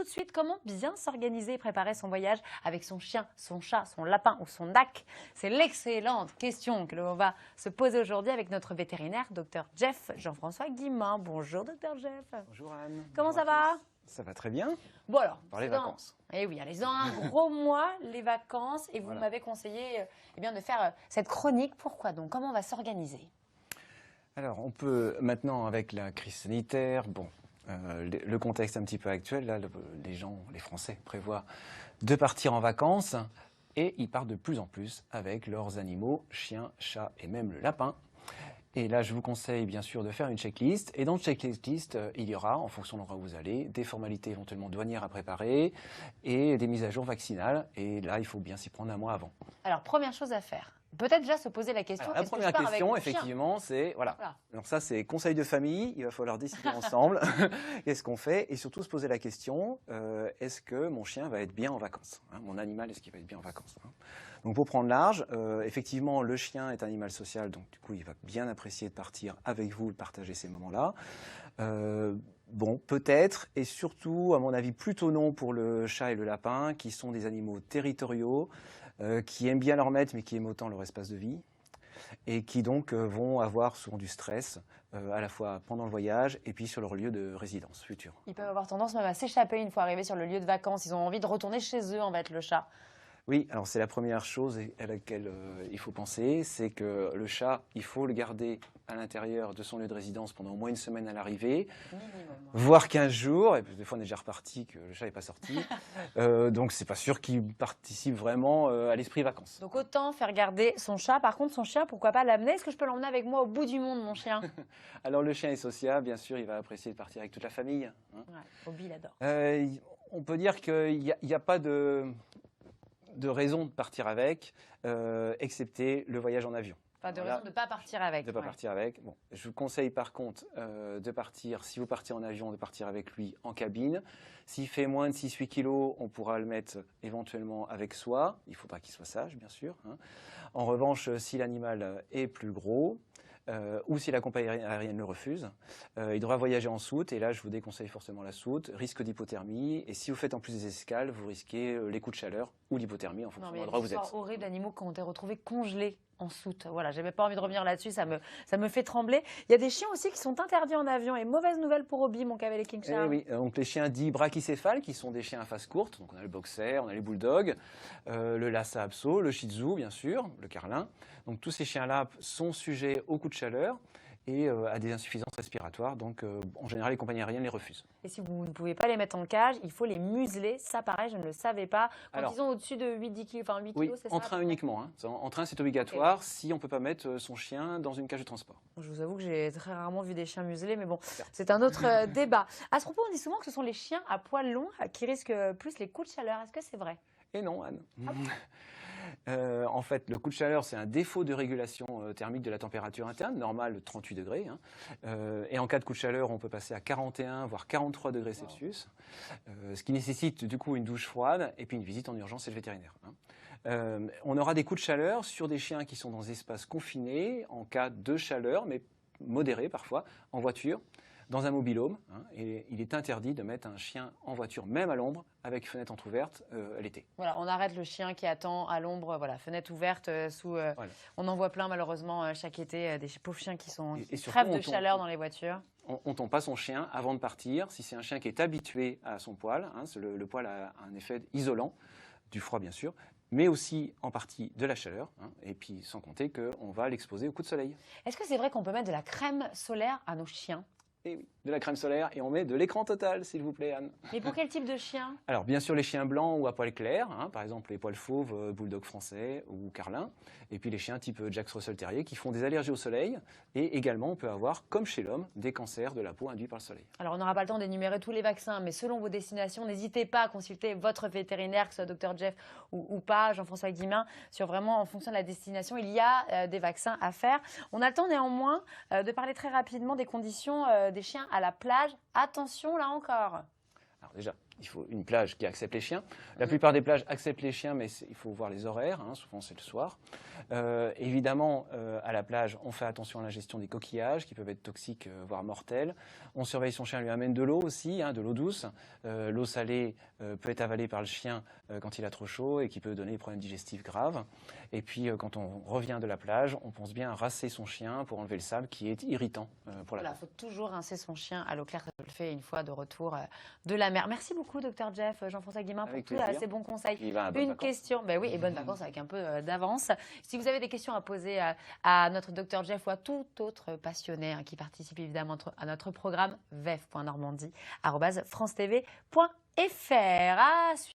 tout de suite comment bien s'organiser et préparer son voyage avec son chien, son chat, son lapin ou son DAC. C'est l'excellente question que l'on va se poser aujourd'hui avec notre vétérinaire, Dr Jeff Jean-François Guillemin. Bonjour Dr Jeff. Bonjour Anne. Comment ça va? Ça va très bien. Bon alors, Par les vacances. Eh oui, allez, dans un gros mois, les vacances, et vous m'avez conseillé de faire cette chronique. Pourquoi donc? Comment on va s'organiser? Alors, on peut maintenant, avec la crise sanitaire, le contexte un petit peu actuel, là, les gens, les Français prévoient de partir en vacances et ils partent de plus en plus avec leurs animaux, chiens, chats et même le lapin. Et là, je vous conseille bien sûr de faire une checklist. Et dans cette checklist, il y aura, en fonction de l'endroit où vous allez, des formalités éventuellement douanières à préparer et des mises à jour vaccinales. Et là, il faut bien s'y prendre un mois avant. Alors, première chose à faire, peut-être déjà se poser la question. Alors, la première question, effectivement, c'est voilà. Alors ça, c'est conseil de famille. Il va falloir décider ensemble qu'est-ce qu'on fait et surtout se poser la question est-ce que mon chien va être bien en vacances, hein, mon animal, est-ce qu'il va être bien en vacances, hein. Donc pour prendre large, effectivement, le chien est un animal social, donc du coup, il va bien apprécier de partir avec vous, de partager ces moments-là. Bon, peut-être, et surtout, à mon avis, plutôt non pour le chat et le lapin, qui sont des animaux territoriaux, qui aiment bien leur maître, mais qui aiment autant leur espace de vie, et qui donc vont avoir souvent du stress, à la fois pendant le voyage et puis sur leur lieu de résidence futur. Ils peuvent avoir tendance même à s'échapper une fois arrivés sur le lieu de vacances. Ils ont envie de retourner chez eux, en fait, le chat. Oui, alors c'est la première chose à laquelle il faut penser, c'est que le chat, il faut le garder à l'intérieur de son lieu de résidence pendant au moins une semaine à l'arrivée, voire 15 jours, et puis des fois on est déjà reparti, que le chat n'est pas sorti, donc c'est pas sûr qu'il participe vraiment à l'esprit vacances. Donc autant faire garder son chat, par contre son chien, pourquoi pas l'amener? Est-ce que je peux l'emmener avec moi au bout du monde, mon chien? Alors le chien est sociable, bien sûr, il va apprécier de partir avec toute la famille. Hein. Ouais, Bobby l'adore. On peut dire qu'il n'y a pas de raison de partir avec, excepté le voyage en avion. Pas de raison de ne pas partir avec. De ne pas partir avec. Bon, je vous conseille par contre de partir, si vous partez en avion, de partir avec lui en cabine. S'il fait moins de 6-8 kilos, on pourra le mettre éventuellement avec soi. Il faudra qu'il soit sage, bien sûr, hein. En revanche, si l'animal est plus gros, ou si la compagnie aérienne le refuse, il devra voyager en soute, et là je vous déconseille forcément la soute, risque d'hypothermie, et si vous faites en plus des escales, vous risquez les coups de chaleur ou l'hypothermie en fonction de l'endroit où vous êtes. C'est horrible d'animaux qui ont été retrouvés congelés en soute. Voilà, j'avais pas envie de revenir là-dessus, ça me fait trembler. Il y a des chiens aussi qui sont interdits en avion, et mauvaise nouvelle pour Obi, mon cavalier King Charles. Oui, donc les chiens dits brachycéphales, qui sont des chiens à face courte, donc on a le boxer, on a les bulldogs, le lhasa apso, le shih tzu bien sûr, le carlin. Donc tous ces chiens-là sont sujets aux coups de chaleur et à des insuffisances respiratoires. Donc, en général, les compagnies aériennes les refusent. Et si vous ne pouvez pas les mettre en cage, il faut les museler. Ça, pareil, je ne le savais pas. Quand ils ont au-dessus de 8-10 kg, enfin 8 oui, kilos, c'est ça? En train uniquement. Hein. En train, c'est obligatoire si on ne peut pas mettre son chien dans une cage de transport. Je vous avoue que j'ai très rarement vu des chiens muselés, mais bon, c'est un autre débat. À ce propos, on dit souvent que ce sont les chiens à poils longs qui risquent plus les coups de chaleur. Est-ce que c'est vrai? Et non, Anne. En fait, le coup de chaleur, c'est un défaut de régulation thermique de la température interne, normale 38 degrés. Hein. Et en cas de coup de chaleur, on peut passer à 41, voire 43 degrés Celsius, ce qui nécessite du coup une douche froide et puis une visite en urgence chez le vétérinaire. Hein. On aura des coups de chaleur sur des chiens qui sont dans des espaces confinés, en cas de chaleur, mais modérée parfois, en voiture, dans un mobil-home, hein, et il est interdit de mettre un chien en voiture, même à l'ombre, avec fenêtre entrouverte l'été. Voilà, on arrête le chien qui attend à l'ombre, voilà, fenêtre ouverte sous. Voilà. On en voit plein malheureusement chaque été des pauvres chiens qui crèvent de chaleur dans les voitures. On ne tombe pas son chien avant de partir. Si c'est un chien qui est habitué à son poil, hein, le poil a un effet isolant, du froid bien sûr, mais aussi en partie de la chaleur, hein, et puis sans compter qu'on va l'exposer au coup de soleil. Est-ce que c'est vrai qu'on peut mettre de la crème solaire à nos chiens? Et oui, de la crème solaire, et on met de l'écran total, s'il vous plaît, Anne. Mais pour quel type de chien? Alors, bien sûr, les chiens blancs ou à poils clairs, hein, par exemple les poils fauves, bulldog français ou carlin, et puis les chiens type Jack Russell Terrier qui font des allergies au soleil, et également, on peut avoir, comme chez l'homme, des cancers de la peau induits par le soleil. Alors, on n'aura pas le temps d'énumérer tous les vaccins, mais selon vos destinations, n'hésitez pas à consulter votre vétérinaire, que ce soit Dr Jeff ou pas, Jean-François Guillemin, sur vraiment, en fonction de la destination, il y a des vaccins à faire. On a le temps néanmoins de parler très rapidement des conditions des chiens à la plage. Attention, là encore. Alors déjà, il faut une plage qui accepte les chiens. La plupart des plages acceptent les chiens, mais il faut voir les horaires, hein, souvent c'est le soir. Évidemment, à la plage, on fait attention à la gestion des coquillages, qui peuvent être toxiques, voire mortels. On surveille son chien, lui amène de l'eau aussi, hein, de l'eau douce. L'eau salée peut être avalée par le chien quand il a trop chaud et qui peut donner des problèmes digestifs graves. Et puis, quand on revient de la plage, on pense bien à rincer son chien pour enlever le sable qui est irritant pour la peau. Il faut toujours rincer son chien à l'eau claire. Je le fais une fois de retour de la mer. Merci beaucoup, Dr Jeff, Jean-François Guillemin, pour tous ces bons conseils. Une question, oui, et bonnes vacances avec un peu d'avance. Si vous avez des questions à poser à notre Dr Jeff ou à tout autre passionné hein, qui participe évidemment à notre programme vef.normandie@francetv.fr.